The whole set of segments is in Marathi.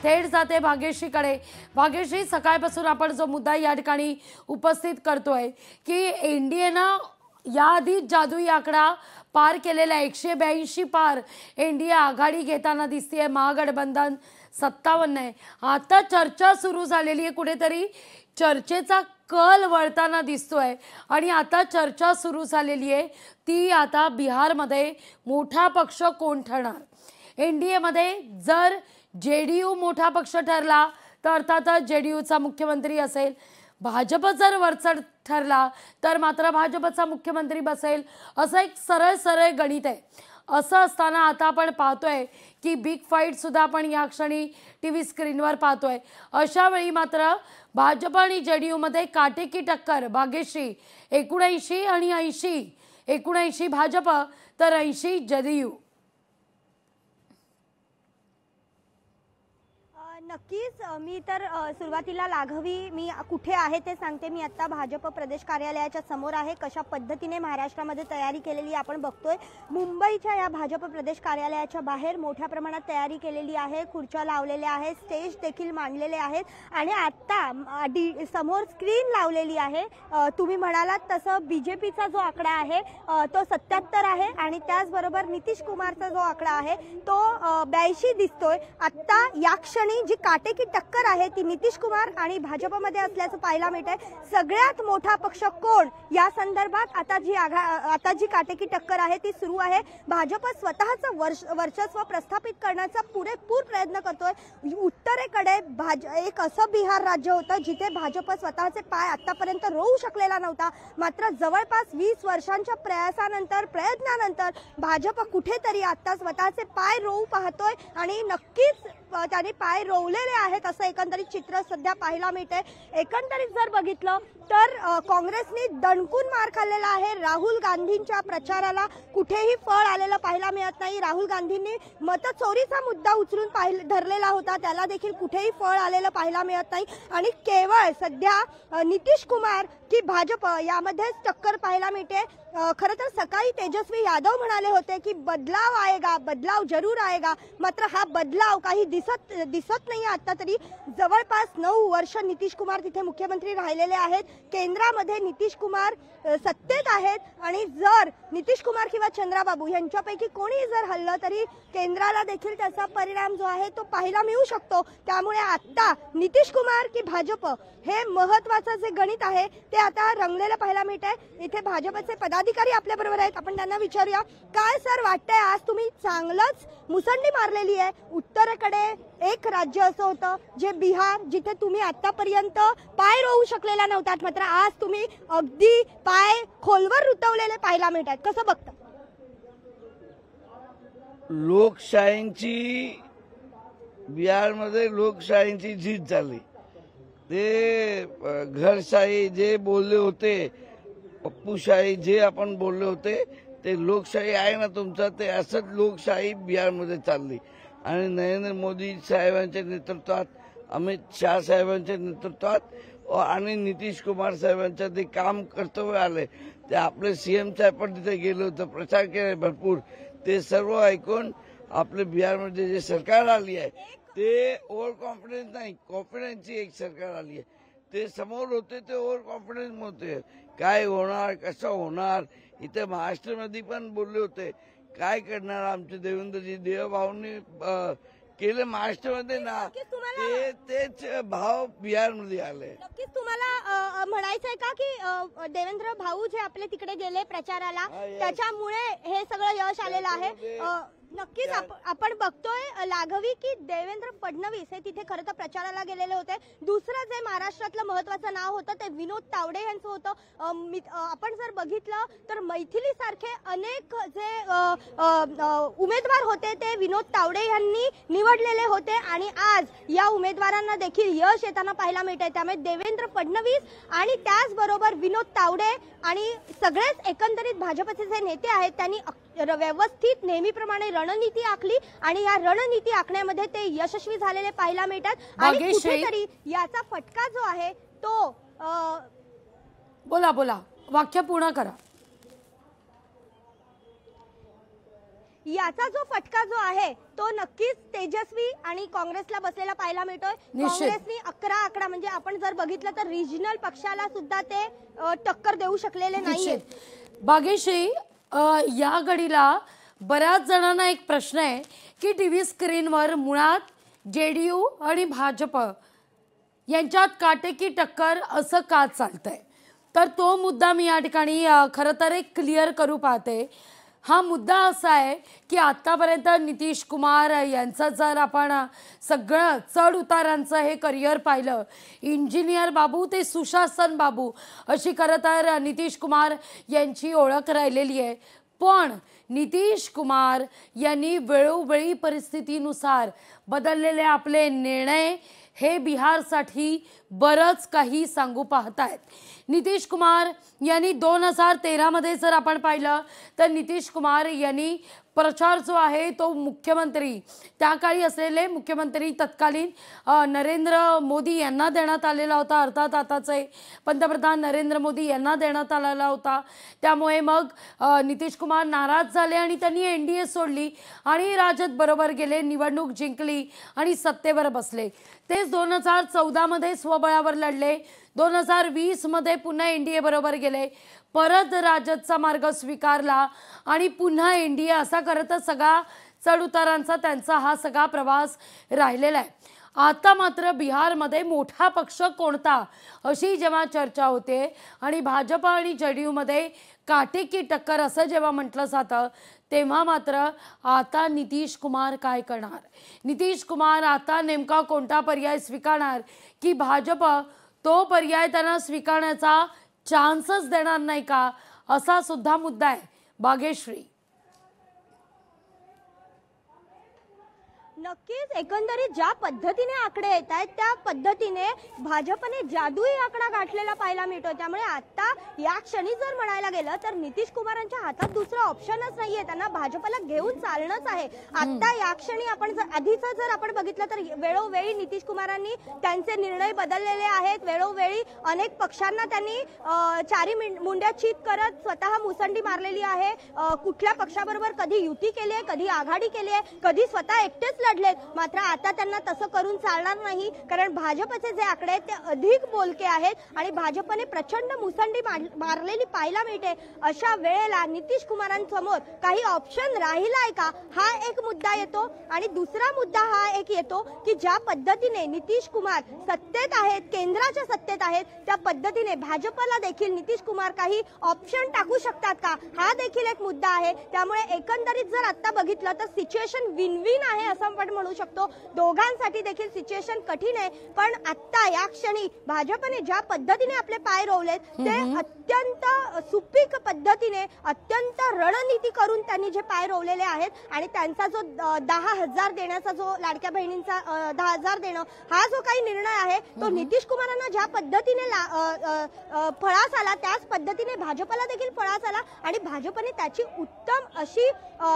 थेट जाते भाग्यश्रीकडे। भाग्यश्री, सकाळपासून आपण जो मुद्दा या ठिकाणी उपस्थित करतोय की एनडीएनं याआधी जादुई आकडा पार केलेला 182 पार एनडीए आघाडी घेताना दिसतेय। महागठबंधन 57 आहे। आता चर्चा सुरू झालेली आहे, कुठेतरी चर्चेचा कल वळताना दिसतोय आणि आता चर्चा सुरू झालेली आहे ती आता बिहारमध्ये मोठा पक्ष कोण ठरणार। एनडीए मध्ये जर जेडीयू मोठा पक्ष ठरला तर अर्थातच जेडीयूचा मुख्यमंत्री असेल। भाजप जर वरचढ ठरला तर मात्र भाजपचा मुख्यमंत्री बसेल, असं एक सरळ गणित आहे। असं असताना आता आपण पाहतोय की बिग फाईट सुद्धा आपण या क्षणी टीव्ही स्क्रीनवर पाहतोय। अशा वेळी मात्र भाजप आणि जेडीयू मध्ये काटेकी टक्कर। भाग्यश्री, 79 आणि 80, 79 भाजप तर 80 जेडीयू। नक्कीच मी तर सुरुवातीला लाघवी मी कुठे आहे ते सांगते। मी आता भाजप प्रदेश कार्यालयाच्या समोर आहे। कशा पद्धतीने महाराष्ट्रामध्ये तयारी केलेली आपण बघतोय। मुंबईच्या या भाजप प्रदेश कार्यालयाच्या बाहेर मोठ्या प्रमाणात तयारी केलेली आहे। खुर्च्या लावलेल्या आहेत, स्टेज देखील मांडलेले आहेत आणि आता समोर स्क्रीन लावलेली आहे। तुम्ही म्हणालात तसं बीजेपीचा जो आकडा आहे तो 77 आहे आणि त्याचबरोबर नितीश कुमारचा जो आकडा आहे तो 82 दिसतोय। आता या क्षणी जी काटेकी टक्कर आहे ती नितीश कुमार आणि भाजपमध्ये असल्याचं पाहायला मिळतंय। सगळ्यात मोठा पक्ष कोण या संदर्भात आता जी काटेकी टक्कर आहे ती सुरू आहे। भाजप स्वतःचं वर्चस्व प्रस्थापित करण्याचा पुरेपूर प्रयत्न करतोय। उत्तरेकडे एक असं बिहार राज्य होतं जिथे भाजप स्वतःचे पाय आतापर्यंत रोवू शकलेला नव्हता। मात्र जवळपास 20 वर्षांच्या प्रयत्नानंतर भाजप कुठेतरी आता स्वतःचे पाय रोवू पाहतोय आणि नक्कीच त्याने पाय रोवलेले आहेत असं एकंदरीत चित्र सध्या पाहायला मिळते। एकंदरीत जर बघितलं तर काँग्रेसने दणकून मार खाल्लेला आहे। राहुल गांधींच्या प्रचाराला कुठेही फळ आलेलं पाहायला मिळत नाही। राहुल गांधींनी मतचोरीचा मुद्दा उचलून धरलेला होता, त्याला देखील कुठेही फळ आलेलं पाहायला मिळत नाही आणि केवळ सध्या नितीश कुमार की भाजप यामध्येच टक्कर पाहायला मिळते। खरं तर सकाळी तेजस्वी यादव म्हणाले होते की बदलाव आएगा, बदलाव जरूर आएगा। मात्र हा बदलाव काही दिसत नाही। आता तरी जवळपास 9 वर्ष नितीश कुमार तिथे मुख्यमंत्री राहिलेले आहेत। केंद्रामध्ये नितीश कुमार सत्तेत आहेत आणि जर नितीश कुमार किंवा चंद्राबाबू यांच्यापैकी कोणी जर हल्लं तरी केंद्राला देखील त्याचा परिणाम जो आहे तो पाहायला मिळू शकतो। त्यामुळे आता नितीश कुमार की भाजप हे महत्त्वाचं जे गणित आहे ते आता रंगलेलं पाहायला मिळत आहे। इथे भाजपचे पदाधिकारी आपल्या बरोबर आहेत, आपण त्यांना विचारूया काय सर वाटतंय। आज तुम्ही चांगलंच मुसंडी मारलेली आहे। उत्तरेकडे एक राज्य असं होतं जे बिहार, जिथे तुम्ही आतापर्यंत पाय रोवू शकलेला नव्हतात, मात्र आज तुम्ही अगदी पाय खोलवर रुतवलेले पाहायला मिळतात। कसं बघता? लोकशाहीची बिहारमध्ये लोकशाहीची जीत झाली। ते घरशाही जे बोलले होते, पप्पूशाही जे आपण बोलले होते ते लोकशाही आहे ना तुमचा, ते असंच लोकशाही बिहारमध्ये चालली आणि नरेंद्र मोदी साहेबांच्या नेतृत्वात, अमित शाह साहेबांच्या नेतृत्वात आणि नितीश कुमार साहेबांच्या ते काम कर्तव्य आले। ते आपले सीएम साहेब पण तिथे गेले होते, प्रचार केले भरपूर। ते सर्व ऐकून आपले बिहारमध्ये जे सरकार आली आहे ते ओव्हर कॉन्फिडन्स नाही, कॉन्फिडन्सची एक सरकार आली आहे। ते समोर होते ते ओव्हर कॉन्फिडन्स होते, काय होणार कसं होणार। इथे महाराष्ट्रामध्ये पण बोलले होते काय करणार आमचे देवेंद्रजी, देवभाऊंनी केले महाराष्ट्रामध्ये ना, तेच भाव बिहारमध्ये आले। नक्कीच तुम्हाला म्हणायचंय का की देवेंद्र भाऊ जे आपले तिकडे गेले प्रचाराला त्याच्यामुळे हे सगळं यश आलेलं आहे? नक्कीच आपण बघतोय लाघवी की देवेंद्र फडणवीस हे तिथे खरं तर प्रचाराला गेलेले होते। दुसरं जे महाराष्ट्रातलं महत्त्वाचं नाव होतं ते विनोद तावडे यांचं होतं। आपण जर बघितलं तर मैथिली सारखे अनेक जे उमेदवार होते ते विनोद तावडे यांनी निवडलेले होते आणि आज या उमेदवारांना देखील यश येताना पाहायला मिळतंय। त्यामुळे देवेंद्र फडणवीस आणि त्याचबरोबर विनोद तावडे आणि सगळेच एकंदरीत भाजपचे जे नेते आहेत त्यांनी व्यवस्थित नेहमीप्रमाणे रणनीती आखली आणि या रणनीती आखण्यामध्ये ते यशस्वी झालेले पाहायला मिळतात आणि कुठेतरी याचा फटका जो आहे तो बोला वाक्य पूर्ण करा। याचा जो फटका जो आहे तो नक्कीच तेजस्वी आणि काँग्रेसला बसलेला पाहायला मिळतोय. काँग्रेसनी 11 आकडा म्हणजे आपण जर बघितलं तर रिजनल पक्षाला सुद्धा ते टक्कर देऊ शकलेले नाहीये. भाग्यश्री, या घडीला बऱ्याच जणांना एक प्रश्न आहे की टीव्ही स्क्रीनवर मुळात जेडीयू आणि भाजप यांच्यात काटेकी टक्कर असं का चालतंय, तर तो मुद्दा मी या ठिकाणी खरं तर एक क्लिअर करू पाहते. हा मुद्दा असा आहे की आतापर्यंत नितीश कुमार यांचं जर आपण सगळं चढ उतारांचं हे करिअर पाहिलं, इंजिनियर बाबू ते सुशासन बाबू अशी खरं तर नितीश कुमार यांची ओळख राहिलेली आहे. पण नितीश कुमार यांनी वेळोवेळी परिस्थितीनुसार बदललेले आपले निर्णय हे बिहारसाठी बरंच काही सांगू पाहतायत. नितीश कुमार यांनी 2013 मध्ये जर आपण पाहिलं तर नितीश कुमार यांनी प्रचार जो आहे तो मुख्यमंत्री त्या काळी असलेले मुख्यमंत्री तत्कालीन नरेंद्र मोदी यांना देण्यात आलेला होता. अर्थात आताचे पंतप्रधान नरेंद्र मोदी यांना देण्यात आलेला होता. त्यामुळे मग नितीश कुमार नाराज झाले आणि त्यांनी एनडीए सोडली आणि राजद बरोबर गेले, निवडणूक जिंकली आणि सत्तेवर बसले. तेच 2014 मध्ये स्वबळावर लढले, 2020 मध्ये पुन्हा एनडीए बरोबर गेले, परत राजदचा मार्ग स्वीकारला आणि पुन्हा एनडीए असा करत सगळा चढउतारांचा त्यांचा हा सगळा प्रवास राहिलेला आहे. आता मात्र बिहारमध्ये मोठा पक्ष कोणता अशी जेव्हा चर्चा होते आणि भाजप आणि जेडीयू मध्ये काटेकी टक्कर असं जेव्हा म्हटलं जातं, तेव्हा मात्र आता नितीश कुमार काय करणार, नितीश कुमार आता नेमका कोणता पर्याय स्वीकारणार की भाजप तो पर्याय त्यांना स्वीकारण्याचा चान्सच देणार नाही का, असा सुद्धा मुद्दा आहे. भाग्यश्री, नक्कीच एकंदरीत ज्या पद्धतीने आकडे येत आहेत त्या पद्धतीने भाजपने जादुई आकडा गाठलेला पाहायला मिळतो. त्यामुळे आता या क्षणी जर म्हणायला गेलं तर नितीश कुमारांच्या हातात दुसरा ऑप्शनच नाहीये, त्यांना भाजपला घेऊन चालणंच आहे. आता या क्षणी आपण जर आधीचं जर आपण बघितलं तर वेळोवेळी नितीश कुमारांनी त्यांचे निर्णय बदललेले आहेत. वेळोवेळी अनेक पक्षांना त्यांनी चारी मुंड्या चित करत स्वतः मुसंडी मारलेली आहे. कुठल्या पक्षाबरोबर कधी युती केली आहे, कधी आघाडी केली आहे, कधी स्वतः एकटेच लढलेत. मात्र आता त्यांना तसं करून चालणार नाही, कारण भाजपचे जे आकडे आहेत ते अधिक बोलके आहेत आणि भाजपने प्रचंड मुसंडी मारलेली पाहायला मिळते. अशा वेळेला नितीश कुमारांसमोर काही ऑप्शन राहिलाय का, हा एक मुद्दा येतो. आणि दुसरा मुद्दा हा एक येतो की ज्या पद्धतीने नितीश कुमार सत्तेत आहेत, केंद्राच्या सत्तेत आहेत, त्या पद्धतीने भाजपला देखील नितीश कुमार काही ऑप्शन टाकू शकतात का, हा देखील एक मुद्दा आहे. त्यामुळे एकंदरीत जर आता बघितलं तर सिच्युएशन विन विन आहे असं आपण म्हणू शकतो. दोघांसाठी देखील सिच्युएशन कठीण आहे. पण आता या क्षणी भाजपने ज्या पद्धतीने आपले पाय रोवलेत ते अत्यंत सुपीक पद्धतीने अत्यंत रणनीती करून त्यांनी जे पाय रोवलेले आहेत आणि त्यांचा जो 10,000 देण्याचा जो लाडक्या बहिणींचा 10,000 देणं हा जो काही निर्णय आहे तो नितीश कुमारांना ज्या पद्धतीने फळास आला त्याच पद्धतीने भाजपला देखील फळास आला आणि भाजपने त्याची उत्तम अशी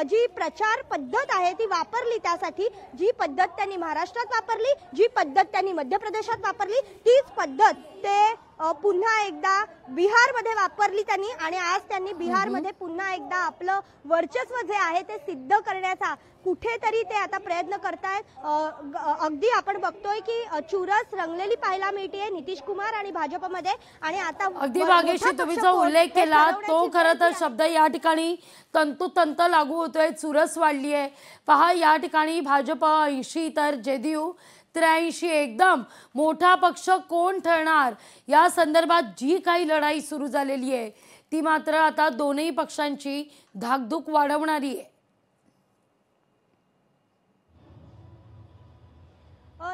जी प्रचार पद्धत आहे ती वापरली. त्यासाठी जी पद्धत त्यांनी महाराष्ट्रात वापरली, जी पद्धत त्यांनी मध्य प्रदेशात वापरली, तीच पद्धत ते पुन्हा एकदा बिहारमध्ये वापरली त्यांनी आणि आज त्यांनी बिहारमध्ये पुन्हा एकदा आपलं वर्चस्व जे आहे ते सिद्ध करण्याचा कुठेतरी ते आता प्रयत्न करतायत. अगदी आपण बघतोय की चुरस रंगलेली पाहायला मिळते नितीश कुमार आणि भाजपमध्ये. आणि आता अगदी भाग्यश्री, तुम्ही जो उल्लेख केला तो खरं तर शब्द या ठिकाणी तंतोतंत लागू होतोय. चुरस वाढली आहे पहा. या ठिकाणी भाजप 80 तर जेडीयू 83. एकदम मोठा पक्ष कोण ठरणार या संदर्भात जी काही लढाई सुरू झालेली आहे ती मात्र आता दोनही पक्षांची धाकधूक वाढवणारी आहे.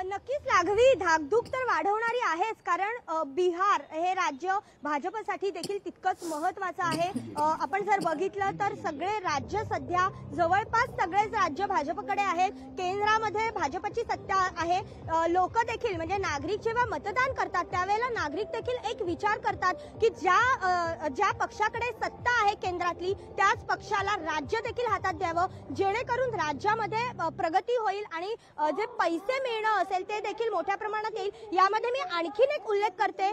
नक्कीच लाघवी धाकधूक तर वाढवणारी आहेच, कारण बिहार हे राज्य भाजपसाठी देखील तितकंच महत्वाचं आहे. आपण जर बघितलं तर सगळे राज्य सध्या जवळपास सगळेच राज्य भाजपकडे आहेत. केंद्रामध्ये भाजपची सत्ता आहे. लोक देखील म्हणजे नागरिक जेव्हा मतदान करतात त्यावेळेला नागरिक देखील एक विचार करतात की ज्या पक्षाकडे सत्ता आहे केंद्रातली त्याच पक्षाला राज्य देखील हातात द्यावं, जेणेकरून राज्यामध्ये प्रगती होईल आणि जे पैसे मिळणं असेल असेल ते देखील मोठ्या प्रमाणात येईल। यामध्ये मी आणखीन एक उल्लेख करते,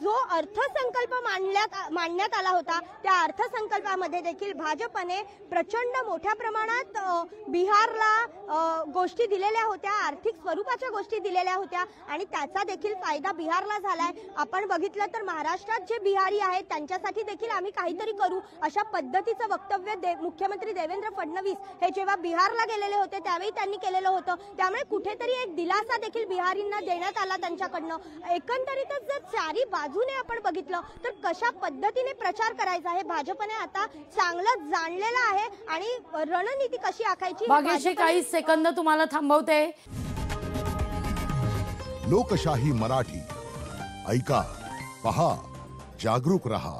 जो अर्थसंकल्प मांडण्यात आला होता त्या अर्थसंकल्पामध्ये देखील भाजपने प्रचंड मोठ्या प्रमाणात बिहारला गोष्टी दिलेल्या होत्या, आर्थिक स्वरूपाच्या गोष्टी दिलेल्या होत्या आणि त्याचा देखील फायदा बिहारला झालाय। आपण बघितलं तर महाराष्ट्रात जे बिहारी आहेत त्यांच्यासाठी देखील आम्ही काहीतरी करू अशा पद्धतीचं वक्तव्य मुख्यमंत्री देवेंद्र फडणवीस हे जेव्हा बिहारला गेलेले होते त्यावेळी त्यांनी केलेलं होतं। त्यामुळे कुठेतरी एक दिलासा देखील बिहारींना देण्यात आला त्यांच्याकडनं। एकंदरीतच जर चारी बाजूने आपण बघितलं तर कशा पद्धतीने प्रचार करायचा हे भाजपने आता चांगलं जाणलेलं आहे आणि रणनीती कशी आखायची भाग्यश्री काही सेकंद तुम्हाला थांबवते। लोकशाही मराठी ऐका, पहा, जागरूक रहा।